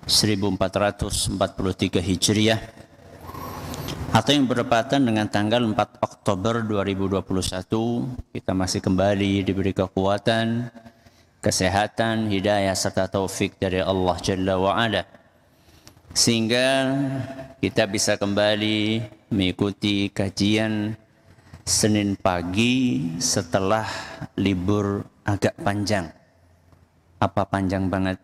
1443 Hijriah atau yang bertepatan dengan tanggal 4 Oktober 2021. Kita masih kembali diberi kekuatan, kesehatan, hidayah serta taufik dari Allah Jalla wa'ala, sehingga kita bisa kembali mengikuti kajian Senin pagi setelah libur agak panjang. Apa panjang banget?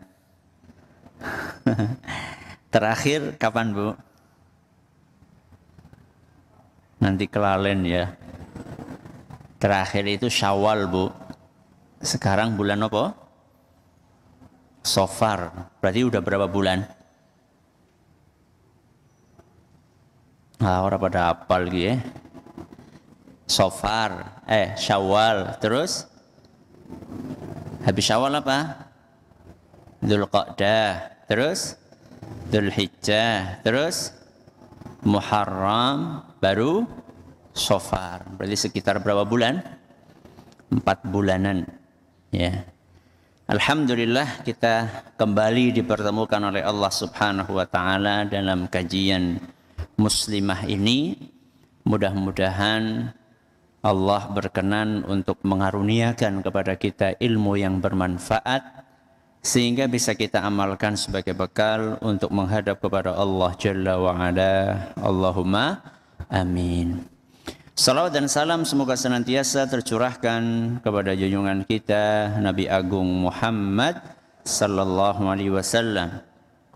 Terakhir kapan, Bu? Nanti kelalen ya. Terakhir itu Syawal, Bu. Sekarang bulan apa? Safar. Berarti udah berapa bulan? Orang pada hafal gitu ya. Safar, Syawal, terus habis Syawal apa? Dzulqa'dah, terus Dzulhijjah, terus Muharram, baru Safar. Berarti sekitar berapa bulan? 4 bulanan. Ya. Alhamdulillah kita kembali dipertemukan oleh Allah Subhanahu wa taala dalam kajian muslimah ini. Mudah-mudahan Allah berkenan untuk mengaruniakan kepada kita ilmu yang bermanfaat sehingga bisa kita amalkan sebagai bekal untuk menghadap kepada Allah Jalla wa'ala. Allahumma amin. Salawat dan salam semoga senantiasa tercurahkan kepada junjungan kita Nabi Agung Muhammad sallallahu alaihi wasallam,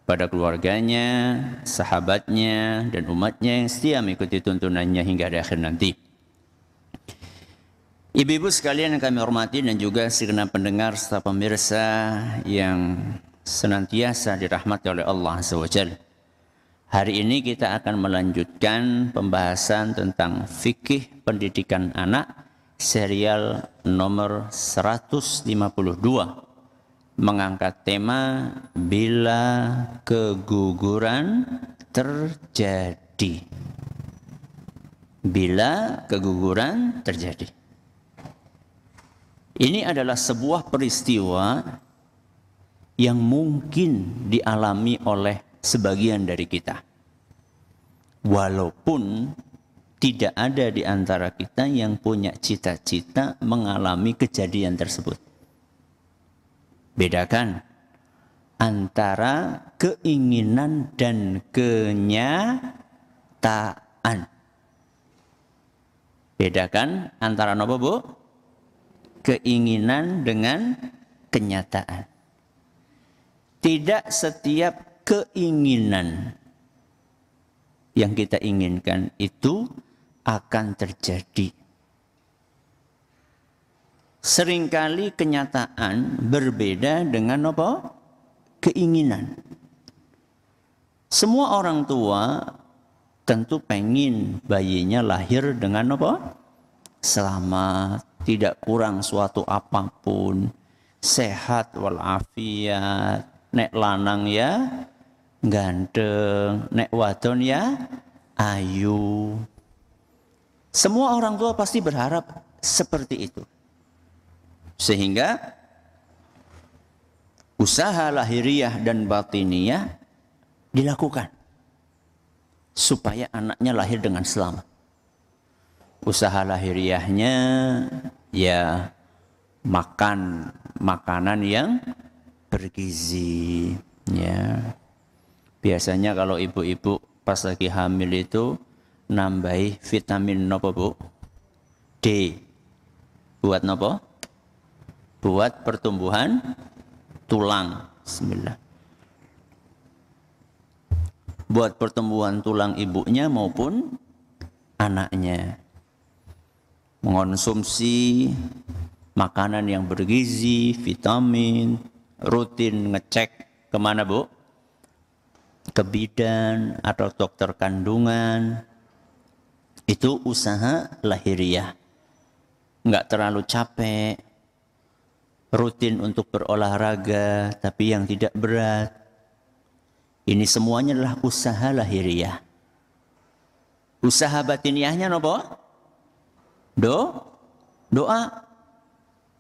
kepada keluarganya, sahabatnya, dan umatnya yang setia mengikuti tuntunannya hingga di akhir nanti. Ibu-ibu sekalian yang kami hormati dan juga segenap pendengar serta pemirsa yang senantiasa dirahmati oleh Allah Azza wa Jalla. Hari ini kita akan melanjutkan pembahasan tentang fikih pendidikan anak serial nomor 152, mengangkat tema bila keguguran terjadi. Bila keguguran terjadi. Ini adalah sebuah peristiwa yang mungkin dialami oleh sebagian dari kita. Walaupun tidak ada di antara kita yang punya cita-cita mengalami kejadian tersebut. Bedakan antara keinginan dan kenyataan. Bedakan antara apa, Bu? Keinginan dengan kenyataan. Tidak setiap keinginan yang kita inginkan itu akan terjadi. Seringkali kenyataan berbeda dengan apa? Keinginan. Semua orang tua tentu pengen bayinya lahir dengan apa? Selamat, tidak kurang suatu apapun, sehat walafiat, nek lanang ya ganteng, nek wadon ya ayu. Semua orang tua pasti berharap seperti itu. Sehingga usaha lahiriah dan batiniyah dilakukan supaya anaknya lahir dengan selamat. Usaha lahiriahnya ya makan makanan yang bergizi, ya. Biasanya kalau ibu-ibu pas lagi hamil itu nambahi vitamin apa, Bu? D. Buat apa? Buat pertumbuhan tulang. Bismillah. Buat pertumbuhan tulang ibunya maupun anaknya. Mengonsumsi makanan yang bergizi, vitamin, rutin ngecek kemana, Bu? Ke bidan atau dokter kandungan. Itu usaha lahiriah. Enggak terlalu capek, rutin untuk berolahraga, tapi yang tidak berat. Ini semuanya adalah usaha lahiriah. Usaha batiniahnya apa? Doa.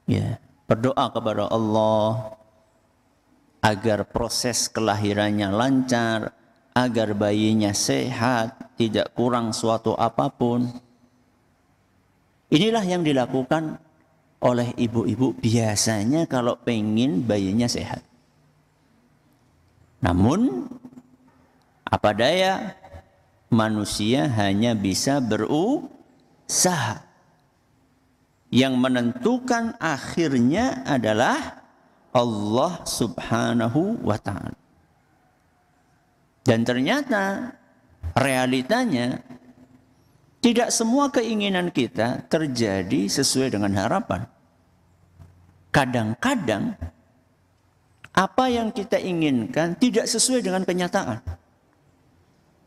Ya, berdoa kepada Allah agar proses kelahirannya lancar, agar bayinya sehat, tidak kurang suatu apapun. Inilah yang dilakukan oleh ibu-ibu biasanya kalau pengen bayinya sehat. Namun, apa daya, manusia hanya bisa berusaha. Yang menentukan akhirnya adalah Allah Subhanahu wa ta'ala. Dan ternyata realitanya tidak semua keinginan kita terjadi sesuai dengan harapan. Kadang-kadang apa yang kita inginkan tidak sesuai dengan kenyataan.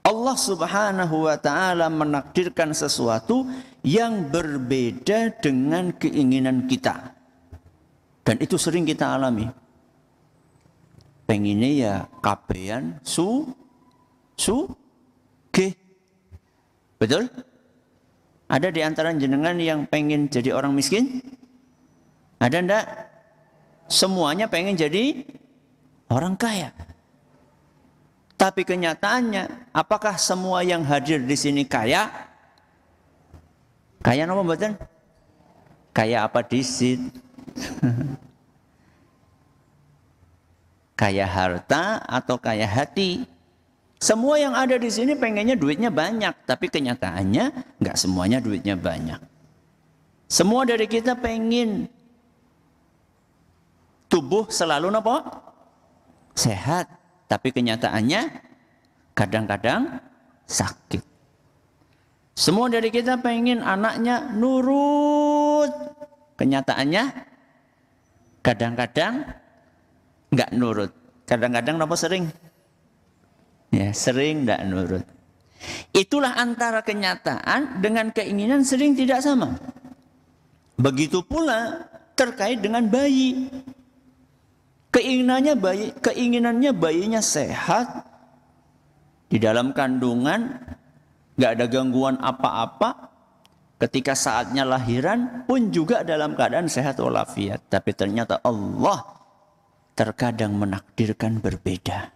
Allah Subhanahu wa ta'ala menakdirkan sesuatu yang berbeda dengan keinginan kita. Dan itu sering kita alami. Pengennya ya kabehan ge. Betul? Ada di antara jenengan yang pengen jadi orang miskin? Ada enggak? Semuanya pengen jadi orang kaya. Tapi kenyataannya, apakah semua yang hadir di sini kaya? Kaya apa mboten? Kaya apa disit? Kaya harta atau kaya hati? Semua yang ada di sini pengennya duitnya banyak, tapi kenyataannya nggak semuanya duitnya banyak. Semua dari kita pengen tubuh selalu apa? Sehat, tapi kenyataannya kadang-kadang sakit. Semua dari kita pengen anaknya nurut, kenyataannya kadang-kadang nggak nurut. Kadang-kadang apa sering? Ya, sering nggak nurut. Itulah antara kenyataan dengan keinginan sering tidak sama. Begitu pula terkait dengan bayi. Keinginannya bayinya sehat, di dalam kandungan nggak ada gangguan apa-apa. Ketika saatnya lahiran pun juga dalam keadaan sehat walafiat. Tapi ternyata Allah terkadang menakdirkan berbeda.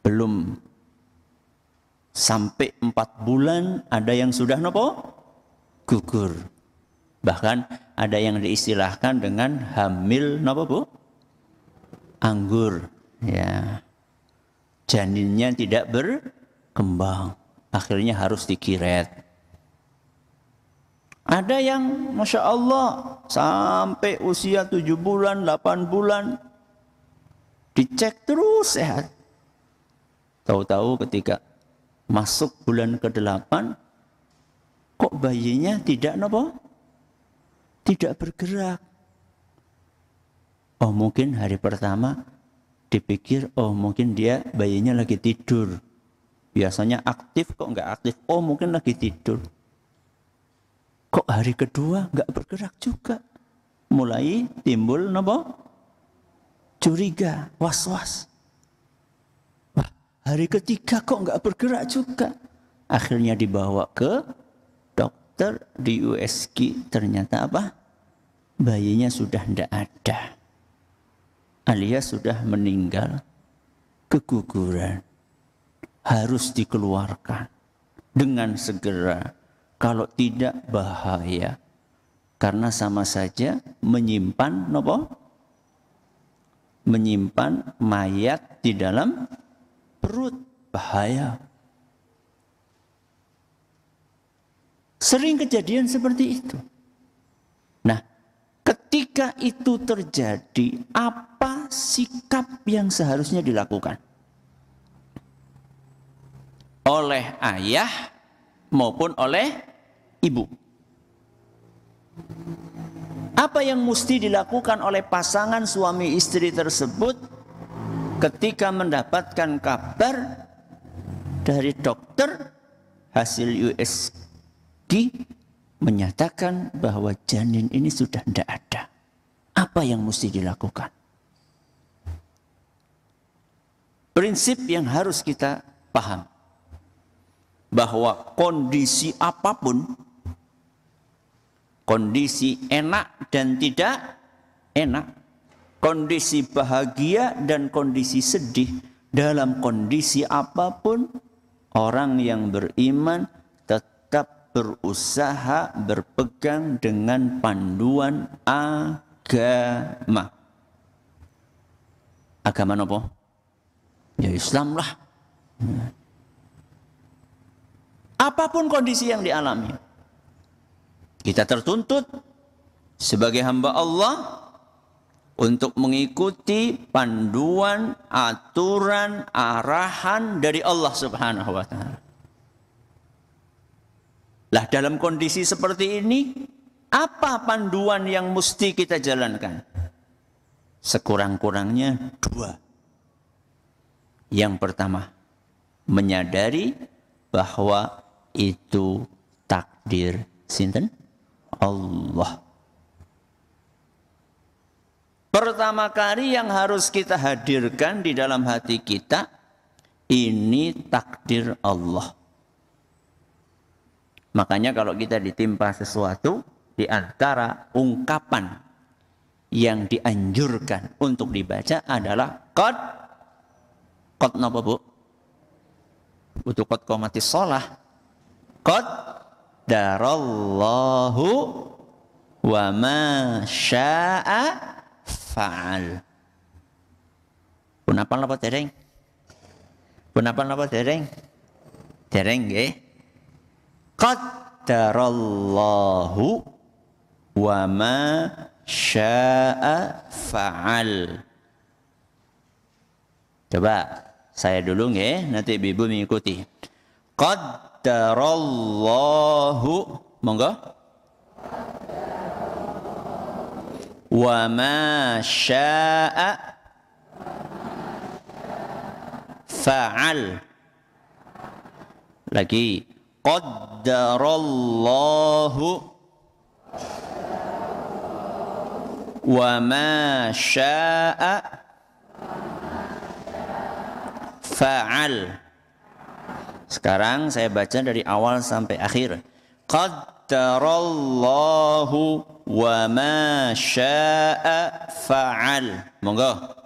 Belum sampai 4 bulan ada yang sudah gugur. Bahkan ada yang diistilahkan dengan hamil anggur. Ya. Janinnya tidak berkembang. Akhirnya harus dikiret. Ada yang Masya Allah sampai usia 7 bulan, 8 bulan dicek terus sehat. Tahu-tahu ketika masuk bulan ke-8 kok bayinya tidak tidak bergerak. Oh mungkin hari pertama dipikir mungkin bayinya lagi tidur. Biasanya aktif kok nggak aktif. Oh mungkin lagi tidur. Kok hari kedua nggak bergerak juga. Mulai timbul curiga, was-was. Wah, hari ketiga kok nggak bergerak juga. Akhirnya dibawa ke dokter di USG. Ternyata bayinya sudah tidak ada. Alias sudah meninggal keguguran. Harus dikeluarkan dengan segera. Kalau tidak bahaya. Karena sama saja menyimpan menyimpan mayat di dalam perut. Bahaya. Sering kejadian seperti itu. Nah, ketika itu terjadi, apa sikap yang seharusnya dilakukan oleh ayah maupun oleh ibu? Apa yang mesti dilakukan oleh pasangan suami istri tersebut ketika mendapatkan kabar dari dokter hasil USG menyatakan bahwa janin ini sudah tidak ada? Apa yang mesti dilakukan? Prinsip yang harus kita paham bahwa kondisi apapun, kondisi enak dan tidak enak, kondisi bahagia dan kondisi sedih, dalam kondisi apapun, orang yang beriman tetap berusaha berpegang dengan panduan agama. Agama apa? Ya Islam lah. Apapun kondisi yang dialami, kita tertuntut sebagai hamba Allah untuk mengikuti panduan, aturan, arahan dari Allah Subhanahu wa taala. Lah dalam kondisi seperti ini, apa panduan yang mesti kita jalankan? Sekurang-kurangnya dua. Yang pertama, menyadari bahwa itu takdir sinten? Allah. Pertama kali yang harus kita hadirkan di dalam hati kita, ini takdir Allah. Makanya kalau kita ditimpa sesuatu, di antara ungkapan yang dianjurkan untuk dibaca adalah qad napa bu? Butuh qad qomatis shalah. Qad darallahu wa ma syaa fa'al. Pun apa napa dereng? Pun apa napa dereng? Dereng nggih. Qaddarallahu wa ma syaa fa'al. Coba saya dulu nggih, nanti Ibu mengikuti. Qaddarallahu, monggo. Wa ma syaa fa'al. Lagi. Qaddarallahu wa ma syaa fa'al. Sekarang saya baca dari awal sampai akhir. Qaddarallahu wa ma syaa fa'al. Monggo.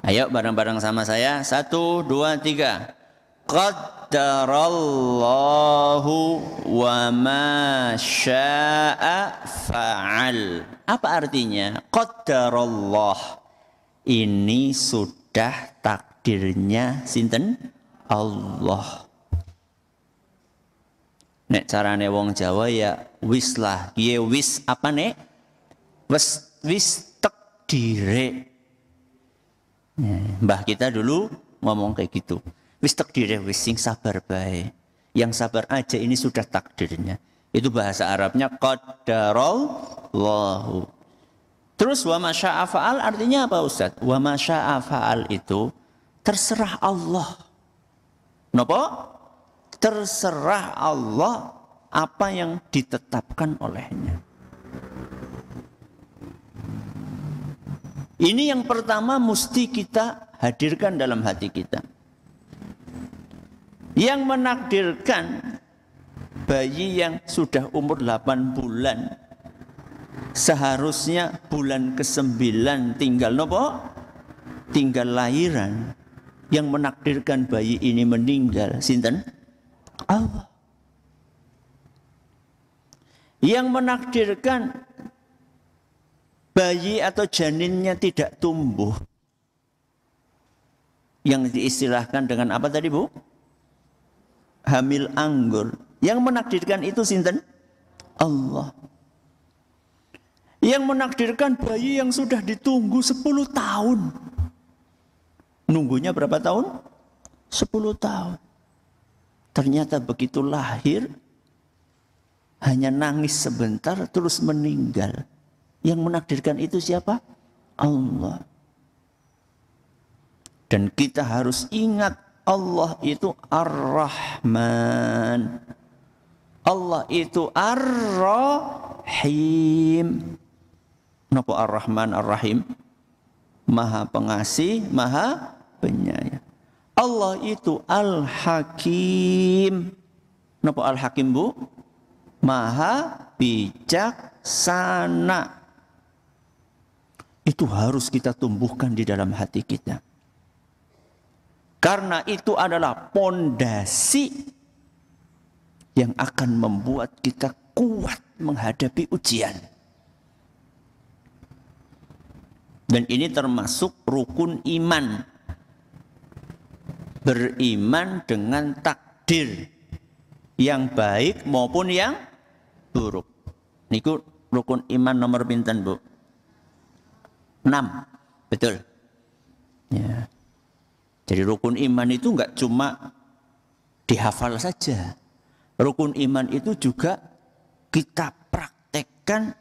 Ayo bareng-bareng sama saya. 1, 2, 3. Qaddarallahu wa ma syaa fa'al. Apa artinya? Qaddarallah. Ini sudah takdirnya sinten? Allah. Nek carane wong Jawa ya wis lah. Ye wis apa nek? Wis takdire. Mbah kita dulu ngomong kayak gitu. Wis takdirnya wis sing sabar bae. Yang sabar aja ini sudah takdirnya. Itu bahasa Arabnya qaddarallahu. Terus wa ma syaa fa'al artinya apa Ustaz? Wa ma syaa fa'al itu terserah Allah. Napa? Terserah Allah apa yang ditetapkan olehnya. Ini yang pertama mesti kita hadirkan dalam hati kita. Yang menakdirkan bayi yang sudah umur 8 bulan, seharusnya bulan ke-9 tinggal nopo? Tinggal lahiran. Yang menakdirkan bayi ini meninggal, sinten? Allah. Yang menakdirkan bayi atau janinnya tidak tumbuh, yang diistilahkan dengan apa tadi Bu? Hamil anggur. Yang menakdirkan itu sinten? Allah. Yang menakdirkan bayi yang sudah ditunggu 10 tahun. Nunggunya berapa tahun? 10 tahun. Ternyata begitu lahir, hanya nangis sebentar terus meninggal. Yang menakdirkan itu siapa? Allah. Dan kita harus ingat Allah itu Ar-Rahman. Allah itu Ar-Rahim. Kenapa Ar-Rahman Ar-Rahim? Maha pengasih, maha penyayang. Allah itu Al-Hakim. Kenapa Al-Hakim Bu? Maha bijaksana. Itu harus kita tumbuhkan di dalam hati kita. Karena itu adalah pondasi yang akan membuat kita kuat menghadapi ujian. Dan ini termasuk rukun iman. Beriman dengan takdir yang baik maupun yang buruk. Niku rukun iman nomor pinten, Bu? 6. Betul. Ya. Jadi rukun iman itu enggak cuma dihafal saja. Rukun iman itu juga kita praktekkan,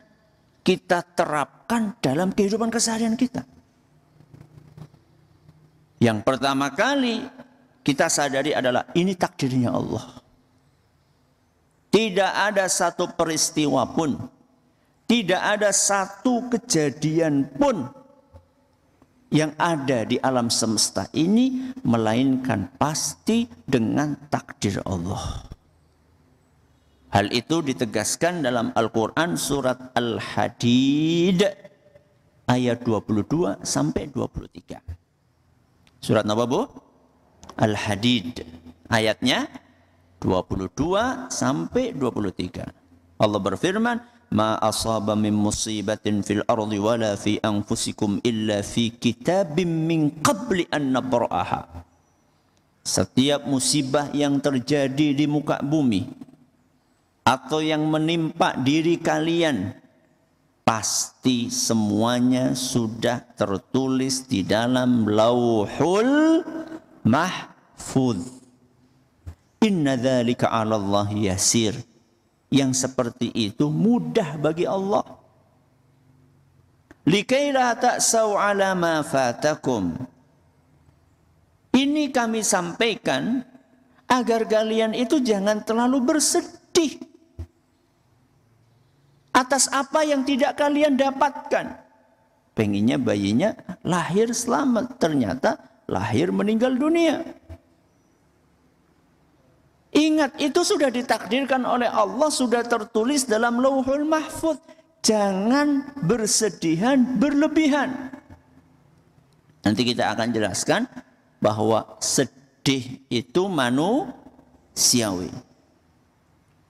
kita terapkan dalam kehidupan keseharian kita. Yang pertama kali kita sadari adalah ini takdirnya Allah. Tidak ada satu peristiwa pun, tidak ada satu kejadian pun yang ada di alam semesta ini melainkan pasti dengan takdir Allah. Hal itu ditegaskan dalam Al-Quran surat Al-Hadid ayat 22 sampai 23. Surat apa, Bu? Al-Hadid ayatnya 22 sampai 23. Allah berfirman, "Ma asaba min musibatin fil ardi wala fi anfusikum illa fi kitabim min qabli an nabra'aha." Setiap musibah yang terjadi di muka bumi atau yang menimpa diri kalian, pasti semuanya sudah tertulis di dalam Lauhul Mahfuz. Inna dzalika 'ala Allah yasir. Yang seperti itu mudah bagi Allah. Likai la ta'sau 'ala ma fatakum. Ini kami sampaikan agar kalian itu jangan terlalu bersedih atas apa yang tidak kalian dapatkan. Pengennya bayinya lahir selamat, ternyata lahir meninggal dunia. Ingat, itu sudah ditakdirkan oleh Allah, sudah tertulis dalam Lauhul Mahfuz. Jangan bersedihan berlebihan. Nanti kita akan jelaskan bahwa sedih itu manusiawi.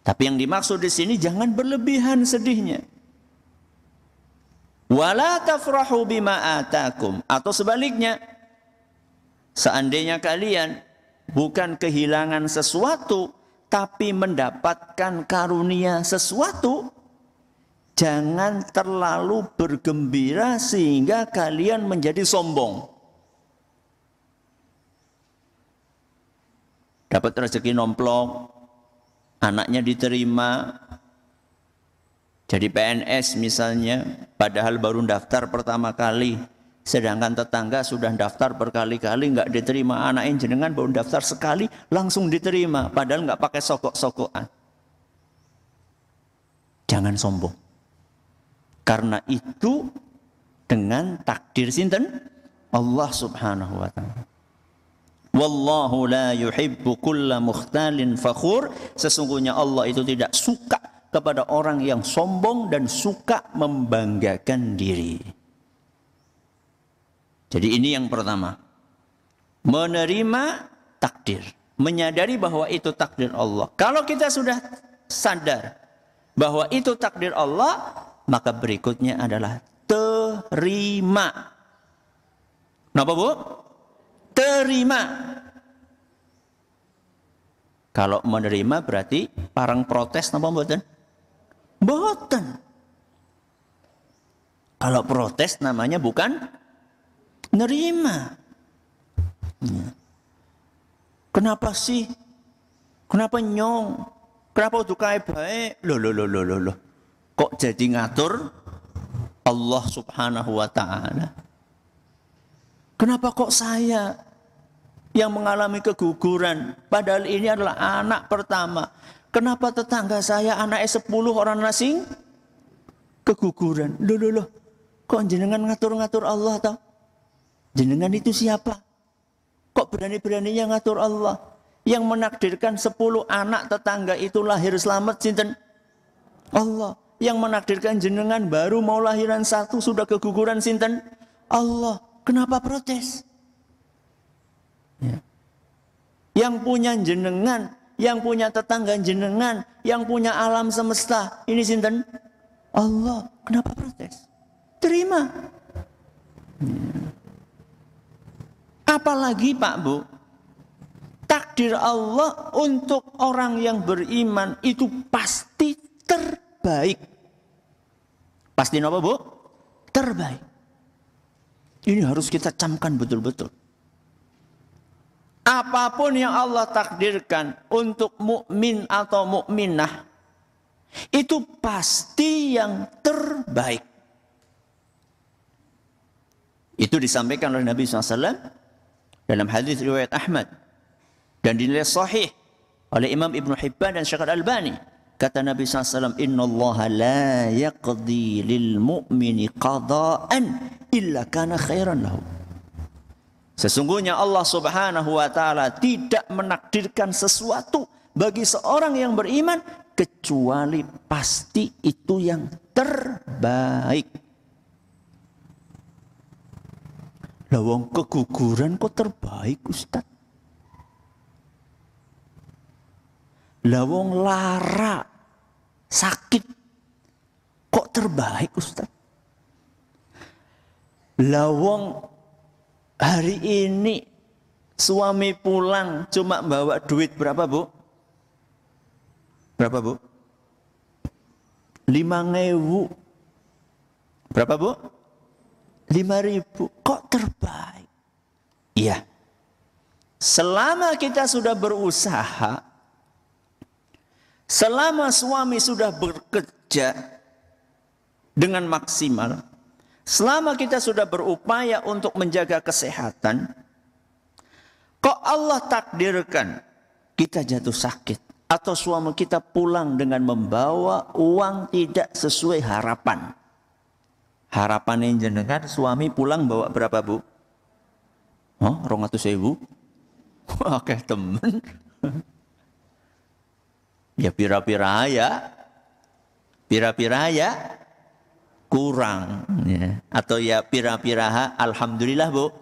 Tapi yang dimaksud di sini jangan berlebihan sedihnya. Wala tafrahu bima atakum, atau sebaliknya, seandainya kalian bukan kehilangan sesuatu tapi mendapatkan karunia sesuatu, jangan terlalu bergembira sehingga kalian menjadi sombong. Dapat rezeki nomplok, anaknya diterima jadi PNS misalnya, padahal baru daftar pertama kali, sedangkan tetangga sudah daftar berkali-kali nggak diterima. Anaknya jenengan baru daftar sekali langsung diterima, padahal nggak pakai sokok-sokokan. Jangan sombong, karena itu dengan takdir sinten Allah Subhanahu wa taala. Wallahu la yuhibbu kulla mukhtalin fakhur. Sesungguhnya Allah itu tidak suka kepada orang yang sombong dan suka membanggakan diri. Jadi ini yang pertama. Menerima takdir. Menyadari bahwa itu takdir Allah. Kalau kita sudah sadar bahwa itu takdir Allah, maka berikutnya adalah terima. Kenapa, Bu? Terima. Kalau menerima berarti parang protes napa mboten? Mboten. Kalau protes namanya bukan nerima. Kenapa sih? Kenapa nyong? Kenapa udah kayak baik? Loh. Kok jadi ngatur Allah Subhanahu wa ta'ala? Kenapa kok saya yang mengalami keguguran? Padahal ini adalah anak pertama. Kenapa tetangga saya anaknya 10 orang asing keguguran? Loh. Kok jenengan ngatur-ngatur Allah tau? Jenengan itu siapa? Kok berani-beraninya ngatur Allah? Yang menakdirkan 10 anak tetangga itu lahir selamat sinten? Allah. Yang menakdirkan jenengan baru mau lahiran satu sudah keguguran sinten? Allah. Kenapa protes? Ya. Yang punya jenengan, yang punya tetangga jenengan, yang punya alam semesta, ini sinten? Allah. Kenapa protes? Terima. Ya. Apalagi Pak Bu, takdir Allah untuk orang yang beriman itu pasti terbaik. Pasti apa Bu? Terbaik. Ini harus kita camkan betul-betul. Apapun yang Allah takdirkan untuk mukmin atau mukminah, itu pasti yang terbaik. Itu disampaikan oleh Nabi SAW dalam hadis riwayat Ahmad dan dinilai sahih oleh Imam Ibn Hibban dan Syekh Al-Albani. Kata Nabi SAW, Inna Allah la yaqdi lil mu'mini qada'an illa kana khairan lahu. Sesungguhnya Allah Subhanahu wa ta'ala tidak menakdirkan sesuatu bagi seorang yang beriman kecuali pasti itu yang terbaik. Lawang keguguran kok terbaik Ustaz? Lawang lara sakit kok terbaik Ustaz? Lawang hari ini suami pulang cuma bawa duit berapa Bu? Berapa Bu? 5.000. Berapa Bu? 5.000. Kok terbaik? Iya. Selama kita sudah berusaha, selama suami sudah bekerja dengan maksimal, selama kita sudah berupaya untuk menjaga kesehatan, kok Allah takdirkan kita jatuh sakit atau suami kita pulang dengan membawa uang tidak sesuai harapan. Harapan yang jenengan suami pulang bawa berapa Bu? Oh, 200.000? Oke temen. Ya pira-pira ya kurang ya. Atau ya pira-pira alhamdulillah Bu.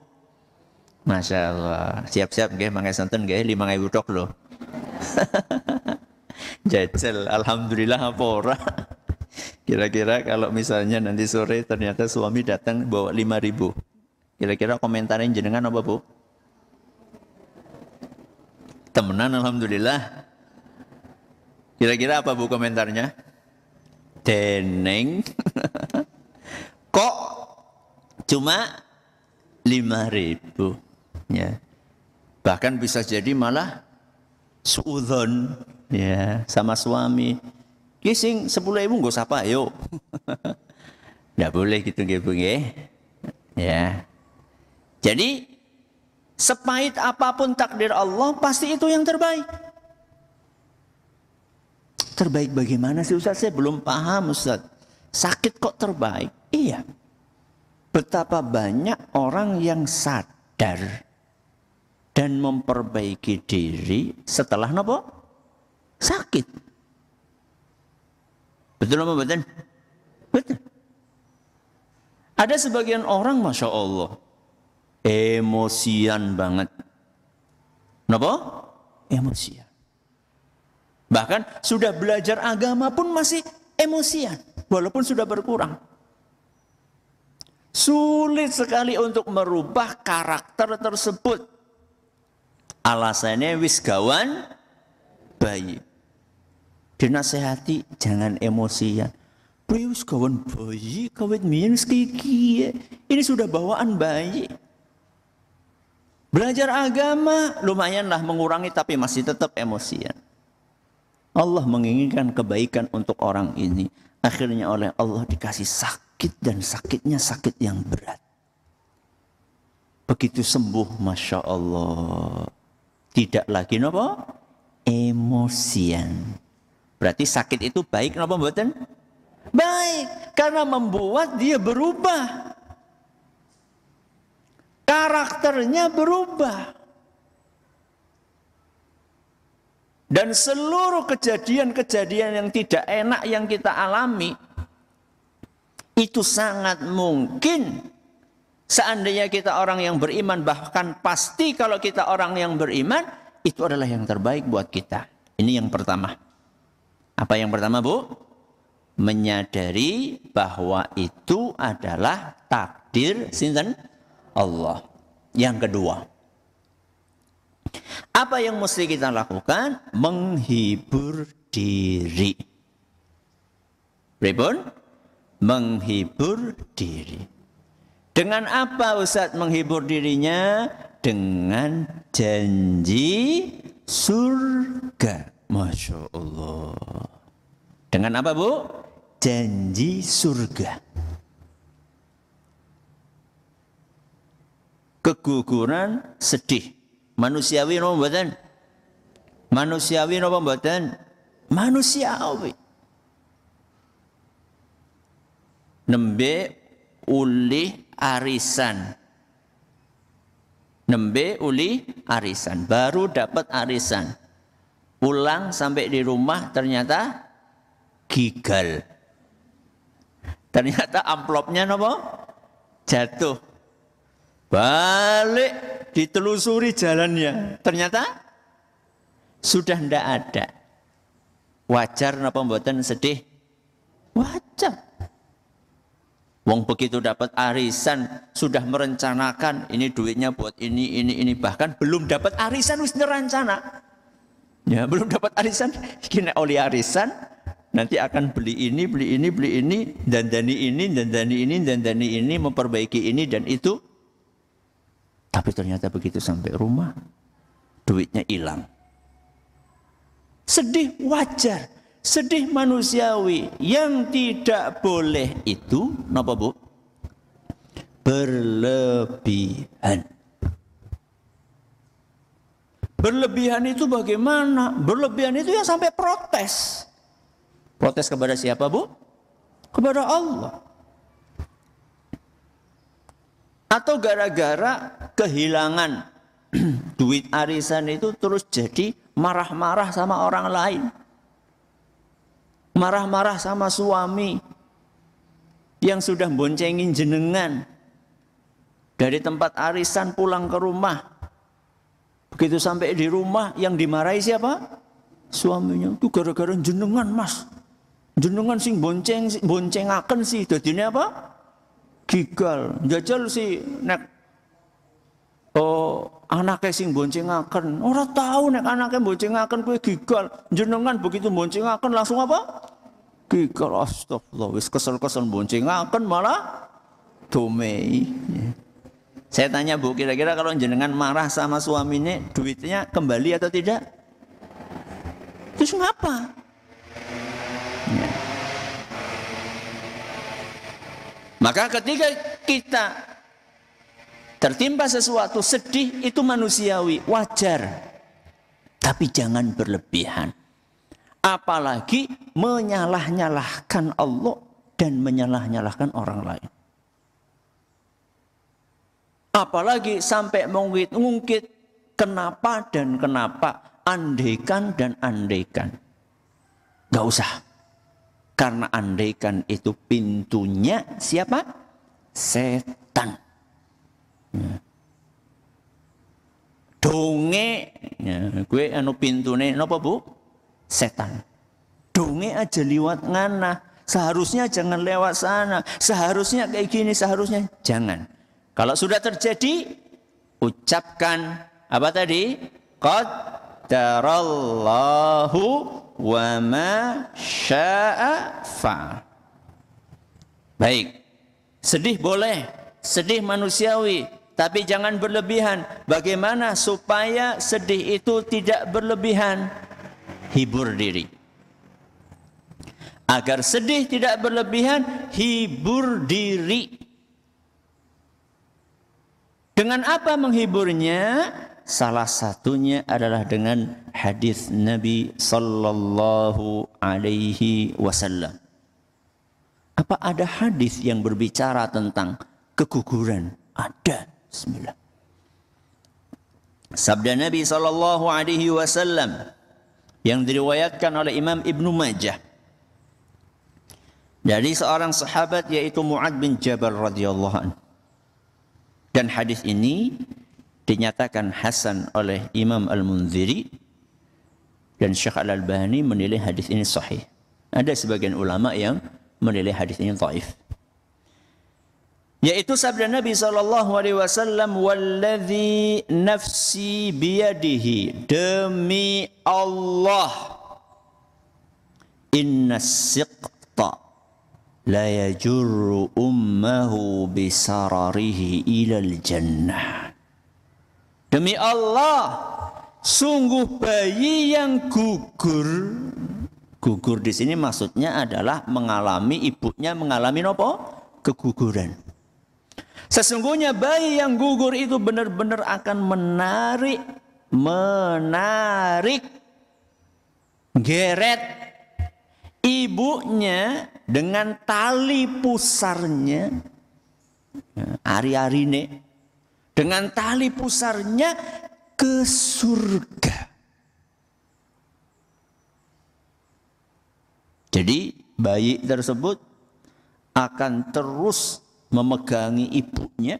Masya Allah. Siap-siap nggih mangke sonten nggih 5.000 tok lho. Jajal alhamdulillah apa ora? Kira-kira kalau misalnya nanti sore ternyata suami datang bawa 5.000. Kira-kira komentarnya jenengan apa Bu? Temenan alhamdulillah. Kira-kira apa Bu komentarnya? Deneng. Kok cuma 5.000 ya. Bahkan bisa jadi malah suudzon ya sama suami. Ki sing 10.000 nggo sapa yo. Nggak boleh gitu nggih Bu nggih. Ya. Jadi sepahit apapun takdir Allah pasti itu yang terbaik. Terbaik bagaimana sih Ustaz? Saya belum paham Ustaz. Sakit kok terbaik? Iya. Betapa banyak orang yang sadar dan memperbaiki diri setelah apa? Sakit. Betul apa betul? Betul. Ada sebagian orang Masya Allah emosian banget. Kenapa? Emosian. Bahkan sudah belajar agama pun masih emosian. Walaupun sudah berkurang. Sulit sekali untuk merubah karakter tersebut. Alasannya wis gawan bayi. Dinasehati jangan emosian. Wis gawan bayi, kawit miyen kiki. Ini sudah bawaan bayi. Belajar agama lumayanlah mengurangi tapi masih tetap emosian. Allah menginginkan kebaikan untuk orang ini. Akhirnya oleh Allah dikasih sakit dan sakitnya sakit yang berat. Begitu sembuh Masya Allah. Tidak lagi apa? Emosian. Berarti sakit itu baik apa mboten? Baik. Karena membuat dia berubah. Karakternya berubah. Dan seluruh kejadian-kejadian yang tidak enak yang kita alami, itu sangat mungkin seandainya kita orang yang beriman, bahkan pasti kalau kita orang yang beriman, itu adalah yang terbaik buat kita. Ini yang pertama. Apa yang pertama, Bu? Menyadari bahwa itu adalah takdir sinten Allah. Yang kedua, apa yang mesti kita lakukan? Menghibur diri. Pripun? Menghibur diri. Dengan apa Ustaz menghibur dirinya? Dengan janji surga. Masya Allah. Dengan apa, Bu? Janji surga. Keguguran, sedih. Manusiawi napa mboten? Manusiawi napa mboten? Manusiawi. Nembe uli arisan. Nembe uli arisan. Baru dapat arisan. Pulang sampai di rumah ternyata gigal. Ternyata amplopnya napa? Jatuh. Balik ditelusuri jalannya, ternyata sudah ndak ada. Wajar napa mboten sedih? Wajar. Wong begitu dapat arisan sudah merencanakan ini duitnya buat ini bahkan belum dapat arisan wis rencana. Ya, belum dapat arisan, kena oleh arisan nanti akan beli ini, dandani ini, memperbaiki ini dan itu. Tapi ternyata begitu sampai rumah, duitnya hilang. Sedih wajar, sedih manusiawi. Yang tidak boleh itu, napa Bu? Berlebihan. Berlebihan itu bagaimana? Berlebihan itu ya sampai protes. Protes kepada siapa, Bu? Kepada Allah. Atau gara-gara kehilangan duit arisan itu terus jadi marah-marah sama orang lain. Marah-marah sama suami yang sudah boncengin jenengan. Dari tempat arisan pulang ke rumah. Begitu sampai di rumah yang dimarahi siapa? Suaminya. Itu gara-gara jenengan, Mas. Jenengan sing boncengaken sih. Dadine apa? Gigal, jajal si nek anake sing boncengaken. Ora tahu nek anake boncengaken kuwi gigal. Jenengan begitu boncengaken langsung apa? Gigal. Astagfirullah, wis kesel-kesel boncengaken malah domei. Saya tanya Bu, kira-kira kalau jenengan marah sama suaminya, duitnya kembali atau tidak? Terus ngapa? Ya. Maka ketika kita tertimpa sesuatu sedih itu manusiawi, wajar. Tapi jangan berlebihan. Apalagi menyalah-nyalahkan Allah dan menyalah-nyalahkan orang lain. Apalagi sampai mengungkit kenapa dan kenapa, andaikan dan andaikan. Gak usah. Karena andaikan itu pintunya siapa? Setan. Ya. Donge, ya, gue anu pintune napa Bu? Setan. Donge aja liwat ngana. Seharusnya jangan lewat sana. Seharusnya kayak gini, seharusnya jangan. Kalau sudah terjadi, ucapkan apa tadi? Qadarallahu wa ma syaa fa'al. Baik. Sedih boleh, sedih manusiawi, tapi jangan berlebihan. Bagaimana supaya sedih itu tidak berlebihan? Hibur diri. Agar sedih tidak berlebihan, hibur diri. Dengan apa menghiburnya? Salah satunya adalah dengan hadis Nabi sallallahu alaihi wasallam. Apa ada hadis yang berbicara tentang keguguran? Ada. Bismillah. Sabda Nabi sallallahu alaihi wasallam, yang diriwayatkan oleh Imam Ibnu Majah dari seorang sahabat yaitu Mu'adz bin Jabal radhiyallahu anhu. Dan hadis ini dinyatakan hasan oleh Imam Al-Munziri dan Syekh Al-Albani menilai hadis ini sahih. Ada sebagian ulama yang menilai hadis ini dhaif. Yaitu sabda Nabi SAW, "Walladzi nafsi biyadihi," demi Allah, "inna siqta la yajurru ummahu bisararihi ilal jannah." Demi Allah, sungguh bayi yang gugur. Gugur di sini maksudnya adalah ibunya mengalami apa? Keguguran. Sesungguhnya bayi yang gugur itu benar-benar akan menarik, geret ibunya dengan tali pusarnya, ari-arine, dengan tali pusarnya ke surga. Jadi bayi tersebut akan terus memegangi ibunya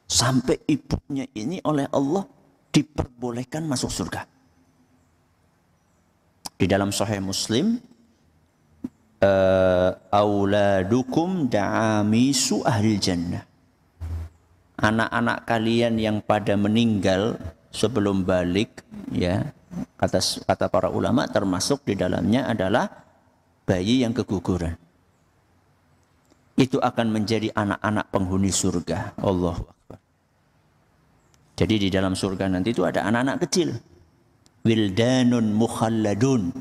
sampai ibunya ini oleh Allah diperbolehkan masuk surga. Di dalam Sahih Muslim, auladukum da'amisu ahlil jannah. Anak-anak kalian yang pada meninggal sebelum balik, ya, kata para ulama termasuk di dalamnya adalah bayi yang keguguran. Itu akan menjadi anak-anak penghuni surga. Allahu Akbar. Jadi di dalam surga nanti itu ada anak-anak kecil. Wildanun mukhalladun.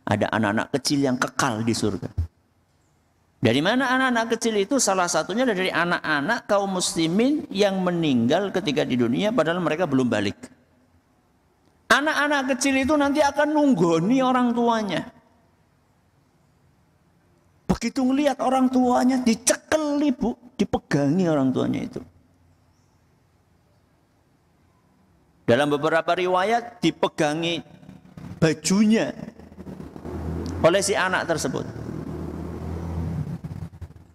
Ada anak-anak kecil yang kekal di surga. Dari mana anak-anak kecil itu? Salah satunya dari anak-anak kaum muslimin yang meninggal ketika di dunia padahal mereka belum balik. Anak-anak kecil itu nanti akan nunggoni orang tuanya. Begitu ngelihat orang tuanya dicekel ibu, dipegangi orang tuanya itu. Dalam beberapa riwayat dipegangi bajunya oleh si anak tersebut.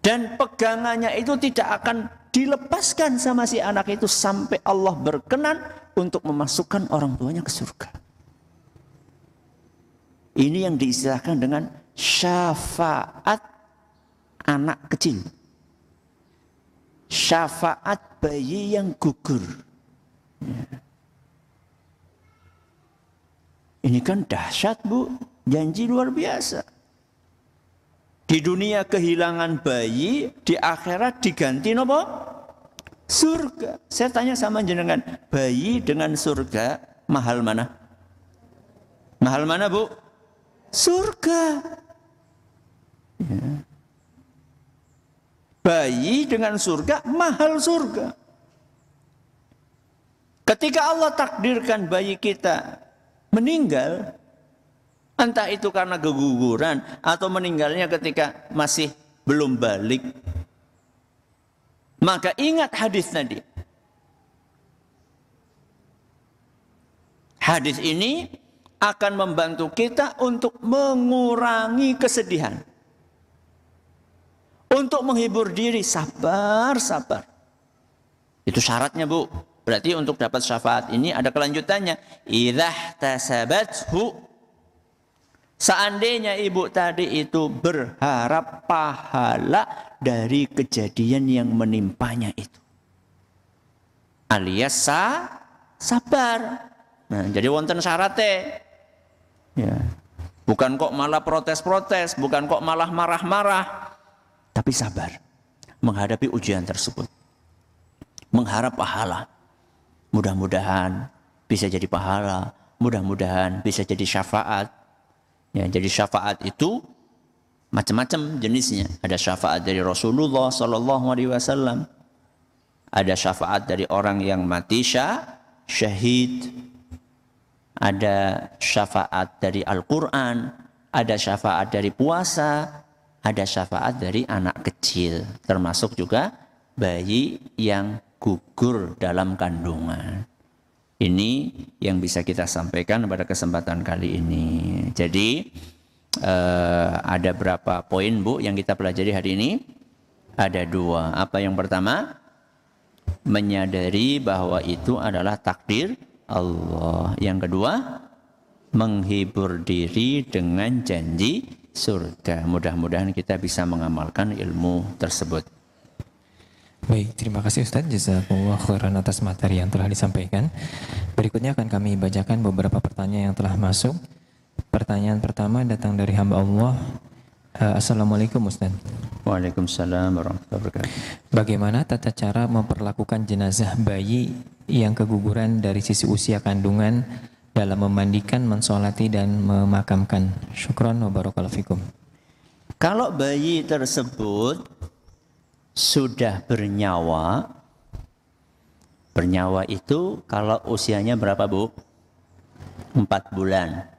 Dan pegangannya itu tidak akan dilepaskan sama si anak itu sampai Allah berkenan untuk memasukkan orang tuanya ke surga. Ini yang diistilahkan dengan syafaat anak kecil. Syafaat bayi yang gugur. Ya. Ini kan dahsyat, Bu. Janji luar biasa. Di dunia kehilangan bayi, di akhirat diganti apa? Surga. Saya tanya sama jenengan, bayi dengan surga mahal mana? Mahal mana, Bu? Surga. Ya. Bayi dengan surga, mahal surga. Ketika Allah takdirkan bayi kita meninggal, entah itu karena keguguran atau meninggalnya ketika masih belum balik, maka ingat hadis tadi. Hadis ini akan membantu kita untuk mengurangi kesedihan. Untuk menghibur diri, sabar, sabar. Itu syaratnya, Bu. Berarti untuk dapat syafaat ini ada kelanjutannya. Idzah tasabathu. Seandainya ibu tadi itu berharap pahala dari kejadian yang menimpanya itu. Alias sabar. Nah, jadi wonten syaratnya. Ya. Bukan kok malah protes-protes, bukan kok malah marah-marah. Tapi sabar menghadapi ujian tersebut. Mengharap pahala. Mudah-mudahan bisa jadi pahala. Mudah-mudahan bisa jadi syafaat. Ya, jadi syafaat itu macam-macam jenisnya. Ada syafaat dari Rasulullah SAW. Ada syafaat dari orang yang mati syahid. Ada syafaat dari Al-Quran. Ada syafaat dari puasa. Ada syafaat dari anak kecil, termasuk juga bayi yang gugur dalam kandungan. Ini yang bisa kita sampaikan pada kesempatan kali ini. Jadi ada berapa poin Bu yang kita pelajari hari ini? Ada 2. Apa yang pertama? Menyadari bahwa itu adalah takdir Allah. Yang kedua, menghibur diri dengan janji surga. Mudah-mudahan kita bisa mengamalkan ilmu tersebut. Baik, terima kasih Ustaz. Jazakumullah khairan atas materi yang telah disampaikan. Berikutnya akan kami bacakan beberapa pertanyaan yang telah masuk. Pertanyaan pertama datang dari hamba Allah. Assalamualaikum Ustaz. Waalaikumsalam warahmatullahi wabarakatuh. Bagaimana tata cara memperlakukan jenazah bayi yang keguguran dari sisi usia kandungan dalam memandikan, mensolati dan memakamkan? Syukran wa barakallahu fikum. Kalau bayi tersebut sudah bernyawa, bernyawa itu kalau usianya berapa Bu? 4 bulan.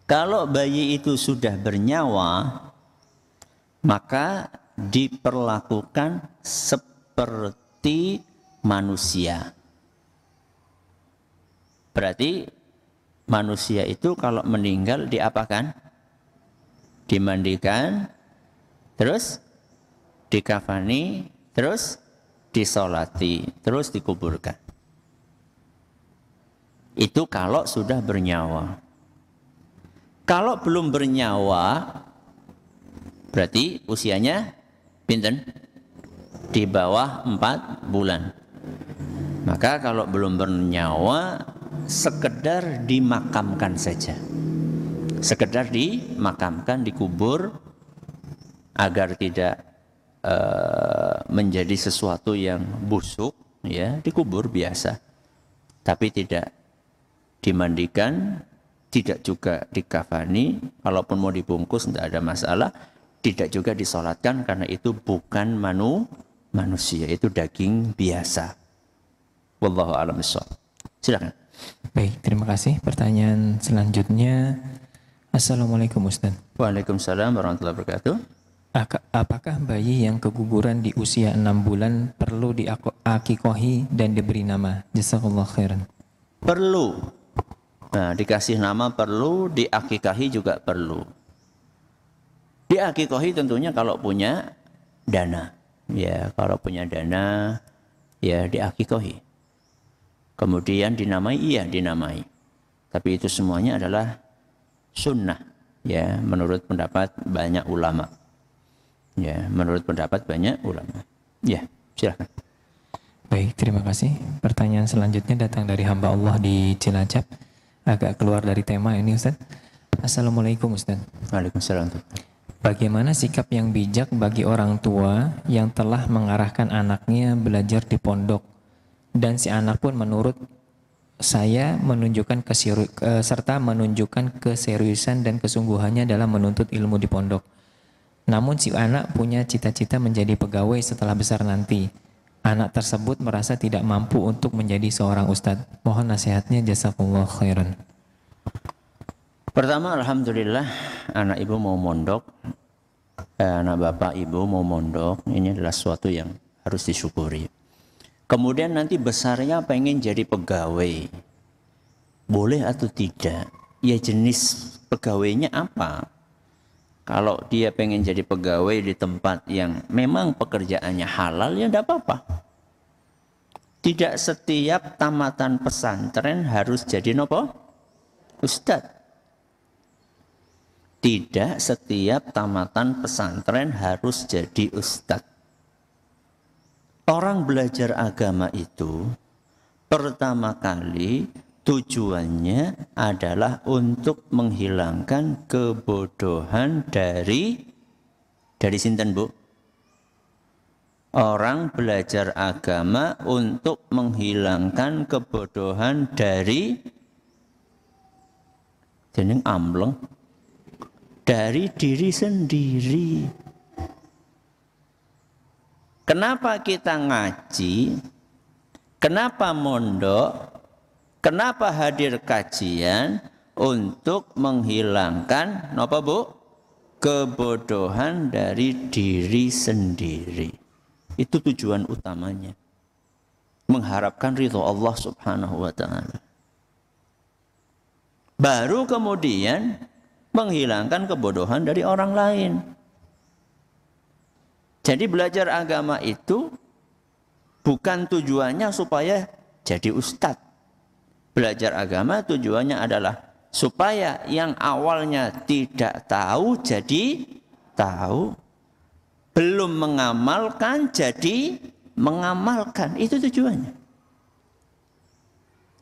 Kalau bayi itu sudah bernyawa, maka diperlakukan seperti manusia. Berarti manusia itu kalau meninggal diapakan? Dimandikan, terus dikafani, terus disolati, terus dikuburkan. Itu kalau sudah bernyawa. Kalau belum bernyawa, berarti usianya pinten? Di bawah 4 bulan. Maka kalau belum bernyawa, sekedar dimakamkan saja. Sekedar dimakamkan, dikubur, agar tidak menjadi sesuatu yang busuk, ya, dikubur biasa, tapi tidak dimandikan, tidak juga dikafani. Kalaupun mau dibungkus tidak ada masalah, tidak juga disolatkan karena itu bukan manusia, itu daging biasa. Wallahu a'lam bishawab. Silakan. Baik, terima kasih. Pertanyaan selanjutnya. Assalamualaikum Ustaz. Waalaikumsalam warahmatullahi wabarakatuh. Apakah bayi yang keguguran di usia 6 bulan perlu diakikohi dan diberi nama? Jazakallah khairan. Perlu. Nah, dikasih nama perlu, diakikahi juga perlu. Diakikohi tentunya kalau punya dana. Ya, kalau punya dana, ya diakikohi. Kemudian dinamai, iya dinamai. Tapi itu semuanya adalah sunnah. Ya, menurut pendapat banyak ulama. Ya, menurut pendapat banyak ulama. Ya, silakan. Baik, terima kasih. Pertanyaan selanjutnya datang dari hamba Allah di Cilacap. Agak keluar dari tema ini Ustaz. Assalamualaikum Ustaz. Waalaikumsalam. Bagaimana sikap yang bijak bagi orang tua yang telah mengarahkan anaknya belajar di pondok dan si anak pun menurut saya menunjukkan serta menunjukkan keseriusan dan kesungguhannya dalam menuntut ilmu di pondok. Namun si anak punya cita-cita menjadi pegawai setelah besar nanti. Anak tersebut merasa tidak mampu untuk menjadi seorang ustadz. Mohon nasihatnya, jazakallahu khairan. Pertama, alhamdulillah anak ibu mau mondok, anak bapak ibu mau mondok. Ini adalah sesuatu yang harus disyukuri. Kemudian nanti besarnya pengen jadi pegawai. Boleh atau tidak? Ya jenis pegawainya apa? Kalau dia pengen jadi pegawai di tempat yang memang pekerjaannya halal, ya tidak apa-apa. Tidak setiap tamatan pesantren harus jadi nopo? Ustadz. Tidak setiap tamatan pesantren harus jadi ustadz. Orang belajar agama itu pertama kali tujuannya adalah untuk menghilangkan kebodohan dari sinten Bu? Orang belajar agama untuk menghilangkan kebodohan dari jeneng ambleng, dari diri sendiri. Kenapa kita ngaji? Kenapa mondok? Kenapa hadir kajian? Untuk menghilangkan apa Bu? Kebodohan dari diri sendiri. Itu tujuan utamanya. mengharapkan ridho Allah Subhanahu wa taala. Baru kemudian menghilangkan kebodohan dari orang lain. Jadi belajar agama itu bukan tujuannya supaya jadi ustadz. Belajar agama tujuannya adalah supaya yang awalnya tidak tahu jadi tahu, belum mengamalkan jadi mengamalkan. Itu tujuannya.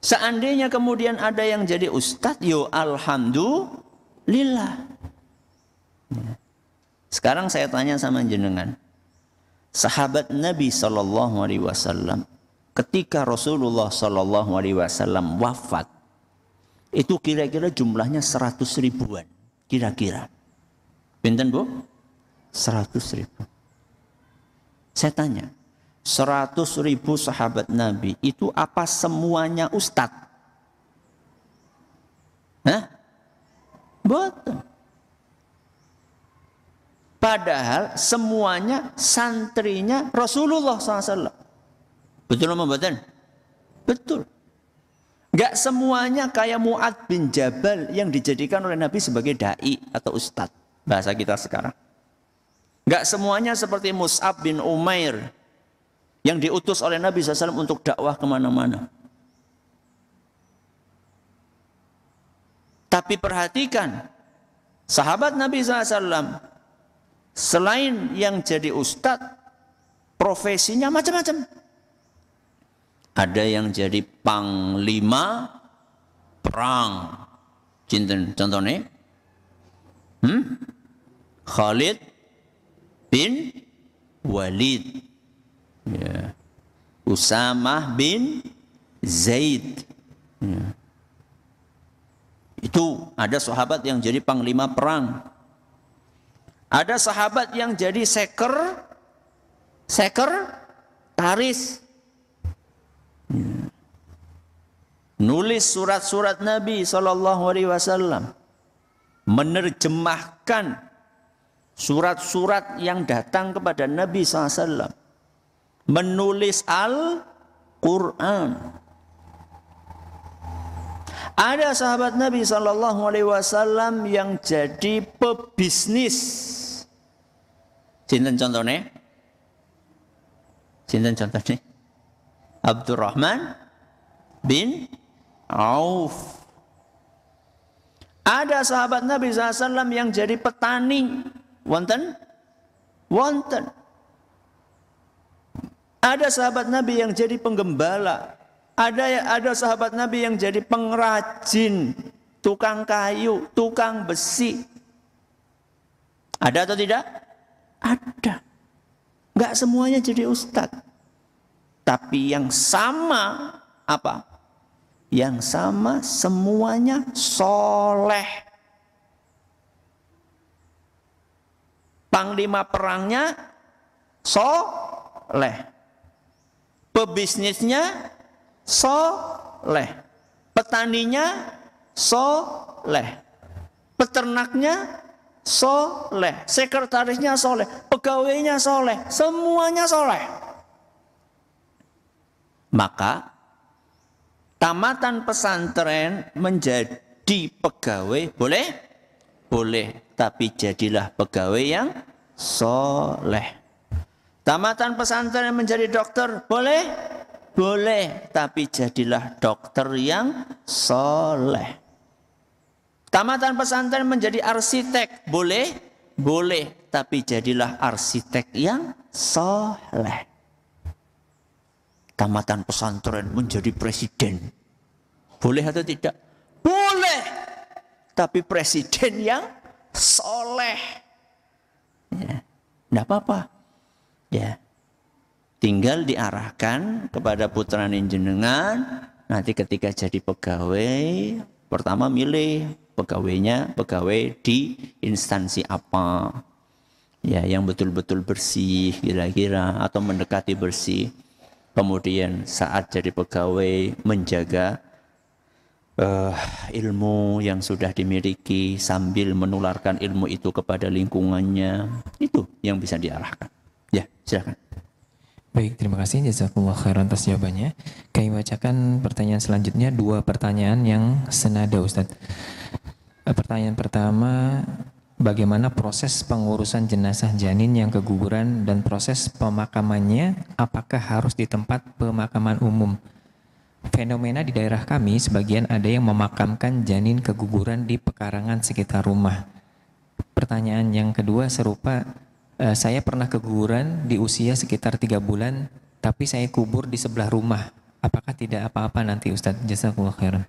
Seandainya kemudian ada yang jadi ustadz, yo alhamdulillah. Sekarang saya tanya sama jenengan, sahabat Nabi SAW ketika Rasulullah SAW wafat, itu kira-kira jumlahnya 100 ribuan. Kira-kira. Pinten bu? 100 ribu. Saya tanya, 100 ribu sahabat Nabi itu apa semuanya ustadz? Hah? Betul. Padahal semuanya santrinya Rasulullah SAW. Betul apa betul? Betul. Gak semuanya kayak Mu'adz bin Jabal yang dijadikan oleh Nabi sebagai da'i atau ustadz. Bahasa kita sekarang. Gak semuanya seperti Mus'ab bin Umair yang diutus oleh Nabi SAW untuk dakwah kemana-mana. Tapi perhatikan, sahabat Nabi SAW selain yang jadi ustadz, profesinya macam-macam. Ada yang jadi panglima perang. Contohnya, Khalid bin Walid, ya. Usamah bin Zaid. Ya. Itu ada sahabat yang jadi panglima perang. Ada sahabat yang jadi sekretaris. Nulis surat-surat Nabi SAW, menerjemahkan surat-surat yang datang kepada Nabi SAW, menulis Al-Quran. Ada sahabat Nabi SAW yang jadi pebisnis. Sinten contohnya? Abdurrahman bin Auf. Ada sahabat Nabi SAW yang jadi petani. Wonten. Ada sahabat Nabi yang jadi penggembala. Ada sahabat Nabi yang jadi pengrajin, tukang kayu, tukang besi. Ada atau tidak? Ada. Enggak semuanya jadi ustadz. Tapi yang sama apa? Yang sama semuanya soleh. Panglima perangnya soleh. Pebisnisnya soleh. Petaninya soleh. Peternaknya soleh. Sekretarisnya soleh. Pegawainya soleh. Semuanya soleh. Maka tamatan pesantren menjadi pegawai boleh? Boleh, tapi jadilah pegawai yang soleh. Tamatan pesantren menjadi dokter boleh? Boleh, tapi jadilah dokter yang soleh. Tamatan pesantren menjadi arsitek boleh? Boleh, tapi jadilah arsitek yang soleh. Tamatan pesantren menjadi presiden. Boleh atau tidak? Boleh. Tapi presiden yang soleh. Ya, tidak apa-apa. Ya, tinggal diarahkan kepada putra jenengan. Nanti ketika jadi pegawai, pertama milih pegawainya, pegawai di instansi apa. Ya, yang betul-betul bersih kira-kira atau mendekati bersih. Kemudian saat jadi pegawai menjaga ilmu yang sudah dimiliki sambil menularkan ilmu itu kepada lingkungannya. Itu yang bisa diarahkan. Ya, silakan. Baik, terima kasih jazakumullah khairan atas jawabannya. Kami bacakan pertanyaan selanjutnya, 2 pertanyaan yang senada Ustadz. Pertanyaan pertama, bagaimana proses pengurusan jenazah janin yang keguguran dan proses pemakamannya, apakah harus di tempat pemakaman umum? Fenomena di daerah kami, sebagian ada yang memakamkan janin keguguran di pekarangan sekitar rumah. Pertanyaan yang kedua serupa, saya pernah keguguran di usia sekitar 3 bulan, tapi saya kubur di sebelah rumah. Apakah tidak apa-apa nanti Ustadz? Jazakumullah khairan.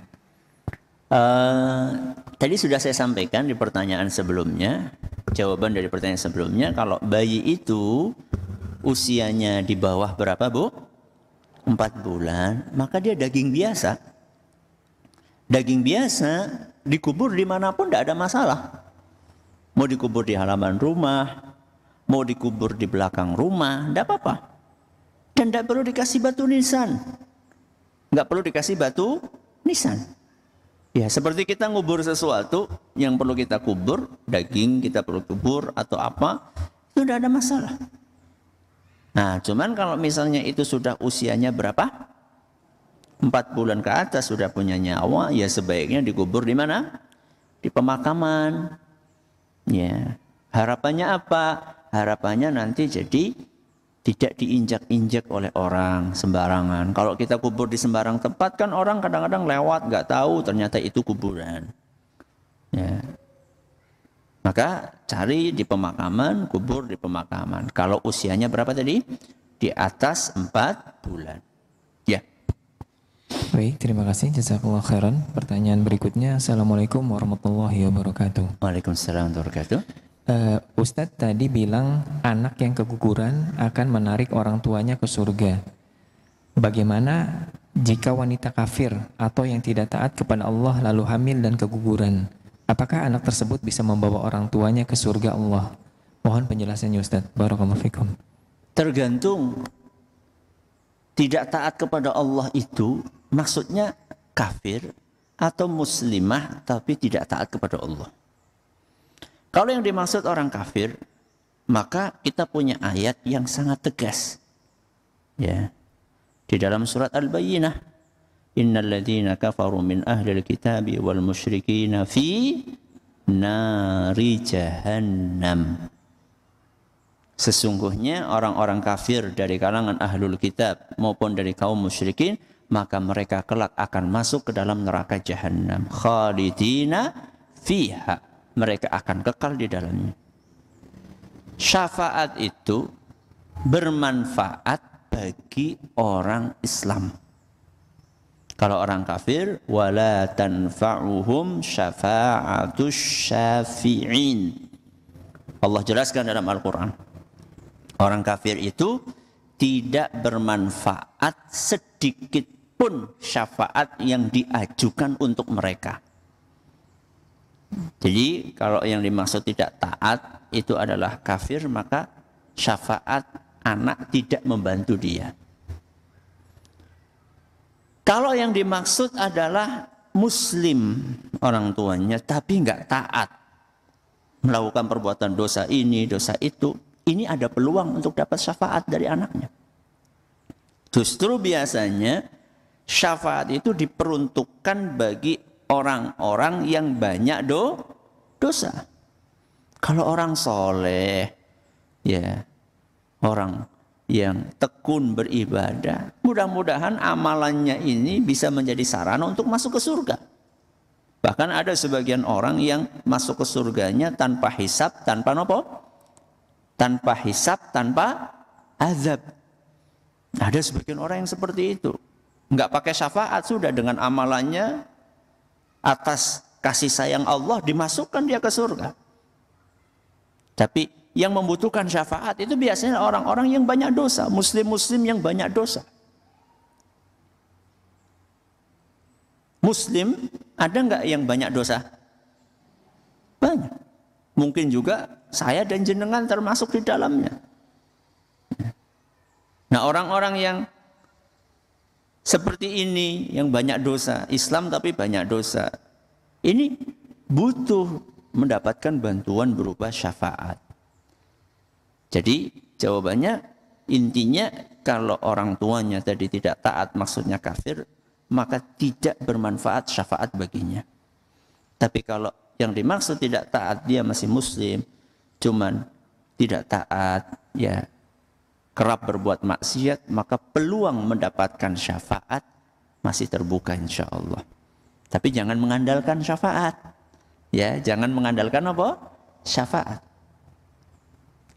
Tadi sudah saya sampaikan di pertanyaan sebelumnya, jawaban dari pertanyaan sebelumnya, kalau bayi itu usianya di bawah berapa Bu? 4 bulan, maka dia daging biasa. Daging biasa dikubur dimanapun tidak ada masalah. Mau dikubur di halaman rumah, mau dikubur di belakang rumah, tidak apa-apa. Dan tidak perlu dikasih batu nisan. Nggak perlu dikasih batu nisan. Ya, seperti kita ngubur sesuatu yang perlu kita kubur, daging kita perlu kubur atau apa, itu tidak ada masalah. Nah, cuman kalau misalnya itu sudah usianya berapa? 4 bulan ke atas sudah punya nyawa, ya sebaiknya dikubur di mana? Di pemakaman. Ya, harapannya apa? Harapannya nanti jadi tidak diinjak-injak oleh orang sembarangan. Kalau kita kubur di sembarang tempat kan orang kadang-kadang lewat nggak tahu ternyata itu kuburan. Ya. Maka cari di pemakaman, kubur di pemakaman. Kalau usianya berapa tadi? Di atas 4 bulan. Ya. Baik, terima kasih jazakumullah khairan. Pertanyaan berikutnya, Assalamualaikum warahmatullahi wabarakatuh. Waalaikumsalam warahmatullahi wabarakatuh. Ustadz tadi bilang anak yang keguguran akan menarik orang tuanya ke surga. Bagaimana jika wanita kafir atau yang tidak taat kepada Allah lalu hamil dan keguguran? Apakah anak tersebut bisa membawa orang tuanya ke surga Allah? Mohon penjelasannya Ustadz. Barakallahu fikum. Tergantung. Tidak taat kepada Allah itu maksudnya kafir atau muslimah tapi tidak taat kepada Allah. Kalau yang dimaksud orang kafir, maka kita punya ayat yang sangat tegas. Ya. Di dalam surat Al-Bayyinah, innal ladzina kafaru min ahlil kitabi wal musyrikina fi nari jahannam. Sesungguhnya orang-orang kafir dari kalangan ahlul kitab maupun dari kaum musyrikin, maka mereka kelak akan masuk ke dalam neraka jahannam. Khalidina fiha. Mereka akan kekal di dalamnya. Syafaat itu bermanfaat bagi orang Islam. Kalau orang kafir, wala tanfa'uhum syafa'atus syafi'in. Allah jelaskan dalam Al-Quran. Orang kafir itu tidak bermanfaat sedikit pun syafaat yang diajukan untuk mereka. Jadi kalau yang dimaksud tidak taat itu adalah kafir, maka syafaat anak tidak membantu dia. Kalau yang dimaksud adalah muslim orang tuanya tapi nggak taat, melakukan perbuatan dosa ini, dosa itu, ini ada peluang untuk dapat syafaat dari anaknya. Justru biasanya syafaat itu diperuntukkan bagi orang-orang yang banyak dosa. Kalau orang soleh, ya orang yang tekun beribadah, mudah-mudahan amalannya ini bisa menjadi sarana untuk masuk ke surga. Bahkan ada sebagian orang yang masuk ke surganya tanpa hisab, tanpa nopo, tanpa hisab, tanpa azab. Ada sebagian orang yang seperti itu, nggak pakai syafaat, sudah dengan amalannya atas kasih sayang Allah dimasukkan dia ke surga. Tapi yang membutuhkan syafaat itu biasanya orang-orang yang banyak dosa, muslim-muslim yang banyak dosa. Muslim ada nggak yang banyak dosa? Banyak. Mungkin juga saya dan jenengan termasuk di dalamnya. Nah, orang-orang yang seperti ini yang banyak dosa, Islam tapi banyak dosa, ini butuh mendapatkan bantuan berupa syafaat. Jadi jawabannya Intinya kalau orang tuanya tadi tidak taat maksudnya kafir, maka tidak bermanfaat syafaat baginya. Tapi kalau yang dimaksud tidak taat dia masih muslim, cuman tidak taat, ya kerap berbuat maksiat, maka peluang mendapatkan syafaat masih terbuka insya Allah. Tapi jangan mengandalkan syafaat. Ya, jangan mengandalkan apa? Syafaat.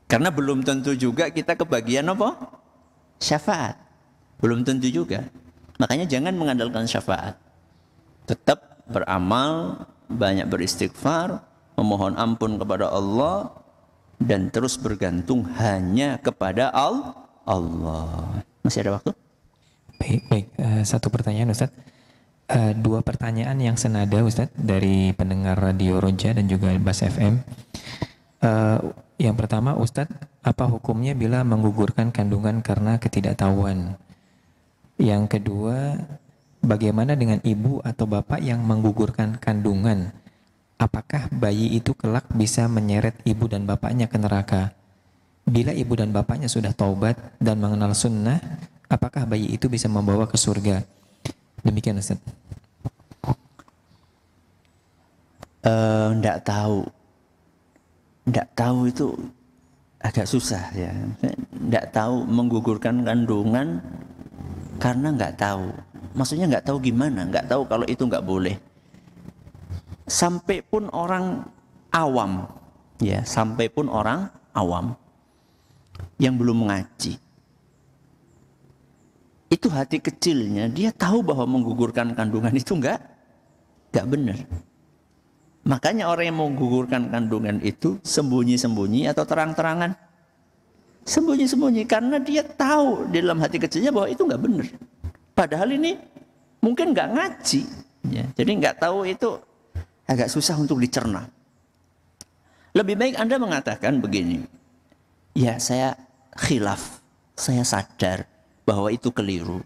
Karena belum tentu juga kita kebagian apa? Syafaat. Belum tentu juga. Makanya jangan mengandalkan syafaat. Tetap beramal, banyak beristighfar, memohon ampun kepada Allah, dan terus bergantung hanya kepada Allah. Masih ada waktu? Baik. Satu pertanyaan Ustadz. Dua pertanyaan yang senada Ustadz dari pendengar Radio Roja dan juga Bas FM. Yang pertama, Ustadz, apa hukumnya bila menggugurkan kandungan karena ketidaktahuan? Yang kedua, bagaimana dengan ibu atau bapak yang menggugurkan kandungan? Apakah bayi itu kelak bisa menyeret ibu dan bapaknya ke neraka? Bila ibu dan bapaknya sudah taubat dan mengenal sunnah, apakah bayi itu bisa membawa ke surga? Demikian Ustaz. Nggak tahu. Nggak tahu itu agak susah ya. Nggak tahu menggugurkan kandungan karena nggak tahu. Maksudnya nggak tahu gimana, nggak tahu kalau itu nggak boleh. Sampai pun orang awam, ya, sampai pun orang awam yang belum mengaji, itu hati kecilnya dia tahu bahwa menggugurkan kandungan itu nggak benar. Makanya orang yang menggugurkan kandungan itu sembunyi-sembunyi atau terang-terangan? Sembunyi-sembunyi karena dia tahu di dalam hati kecilnya bahwa itu nggak benar. Padahal ini mungkin nggak ngaji, ya. Jadi nggak tahu itu agak susah untuk dicerna. Lebih baik Anda mengatakan begini, ya saya khilaf, saya sadar bahwa itu keliru.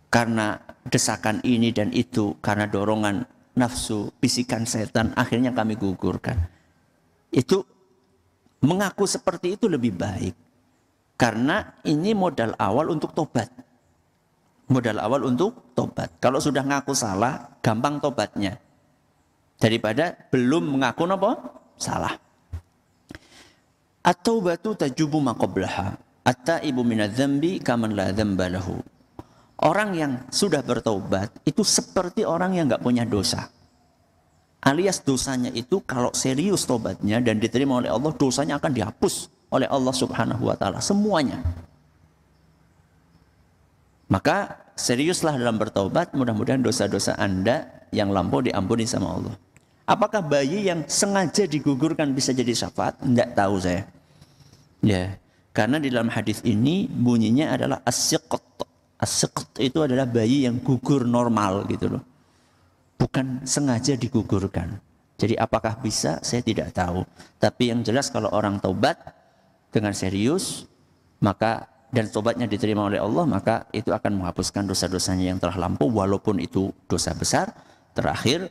Karena desakan ini dan itu, karena dorongan nafsu, bisikan setan, akhirnya kami gugurkan. Itu mengaku seperti itu lebih baik. Karena ini modal awal untuk tobat. Modal awal untuk tobat. Kalau sudah ngaku salah, gampang tobatnya. Daripada belum mengaku apa? Salah. At-taubatu tajubu ma qablaha. At-taibu minadz-dzambi kaman la dzamba lahu. Orang yang sudah bertobat itu seperti orang yang nggak punya dosa. Alias dosanya itu kalau serius tobatnya dan diterima oleh Allah, dosanya akan dihapus oleh Allah Subhanahu wa taala semuanya. Maka seriuslah dalam bertobat, mudah-mudahan dosa-dosa Anda yang lampau diampuni sama Allah. Apakah bayi yang sengaja digugurkan bisa jadi syafaat? Tidak tahu saya. Ya, karena di dalam hadis ini bunyinya adalah as-siqt. As-siqt itu adalah bayi yang gugur normal gitu loh. Bukan sengaja digugurkan. Jadi apakah bisa? Saya tidak tahu. Tapi yang jelas kalau orang taubat dengan serius, maka dan tobatnya diterima oleh Allah, maka itu akan menghapuskan dosa-dosanya yang telah lampau walaupun itu dosa besar. Terakhir,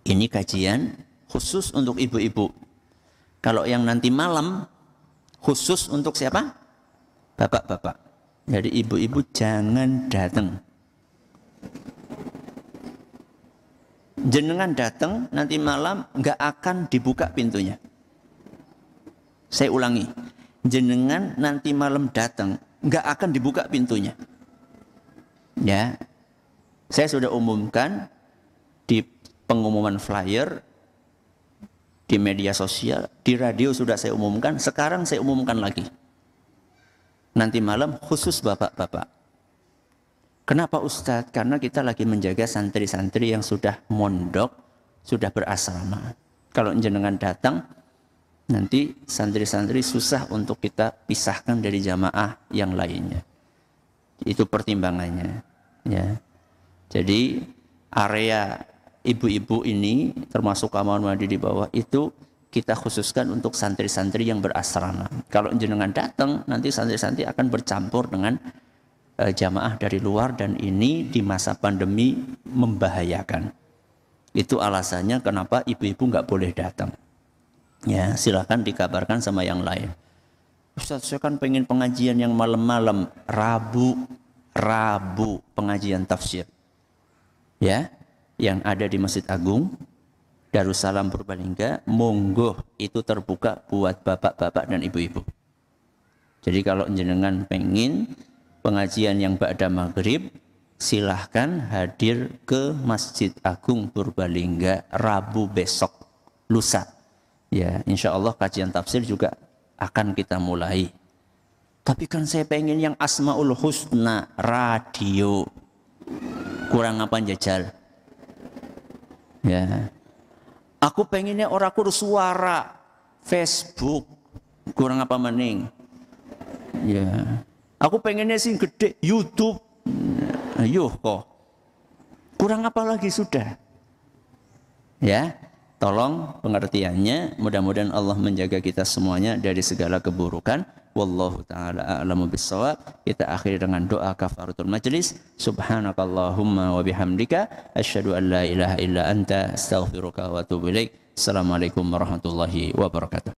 ini kajian khusus untuk ibu-ibu. Kalau yang nanti malam khusus untuk siapa? Bapak-bapak. Jadi ibu-ibu jangan datang. Jenengan datang nanti malam nggak akan dibuka pintunya. Saya ulangi, jenengan nanti malam datang nggak akan dibuka pintunya. Ya, saya sudah umumkan di pengumuman flyer, di media sosial, di radio sudah saya umumkan. Sekarang saya umumkan lagi. Nanti malam khusus bapak-bapak. Kenapa Ustadz? Karena kita lagi menjaga santri-santri yang sudah mondok, sudah berasrama. Kalau jenengan datang, nanti santri-santri susah untuk kita pisahkan dari jamaah yang lainnya. Itu pertimbangannya. Ya. Jadi area ibu-ibu ini, termasuk kamar mandi di bawah itu, kita khususkan untuk santri-santri yang berasrama. Kalau jenengan datang, nanti santri-santri akan bercampur dengan jamaah dari luar dan ini di masa pandemi membahayakan. Itu alasannya kenapa ibu-ibu nggak boleh datang. Ya, silakan dikabarkan sama yang lain. Ustaz, saya kan pengen pengajian yang malam-malam, Rabu pengajian tafsir. Ya, yang ada di Masjid Agung Darussalam Purbalingga, monggo itu terbuka buat bapak-bapak dan ibu-ibu. Jadi kalau jenengan pengen pengajian yang ba'da maghrib, silahkan hadir ke Masjid Agung Purbalingga Rabu besok, lusa. Ya, insya Allah kajian tafsir juga akan kita mulai. Tapi kan saya pengen yang Asmaul Husna radio. Kurang apa jajal? Ya. Aku pengennya orang kurus suara Facebook. Kurang apa maning? Ya. Aku pengennya sing gede YouTube. Ayo kok. Kurang apa lagi sudah? Ya. Tolong pengertiannya, mudah-mudahan Allah menjaga kita semuanya dari segala keburukan. Wallahu ta'ala a'lamu bissawab. Kita akhiri dengan doa kafaratul majlis. Subhanakallahumma wa bihamdika asyhadu an la ilaha illa anta astaghfiruka wa atubu ilaik. Assalamualaikum warahmatullahi wabarakatuh.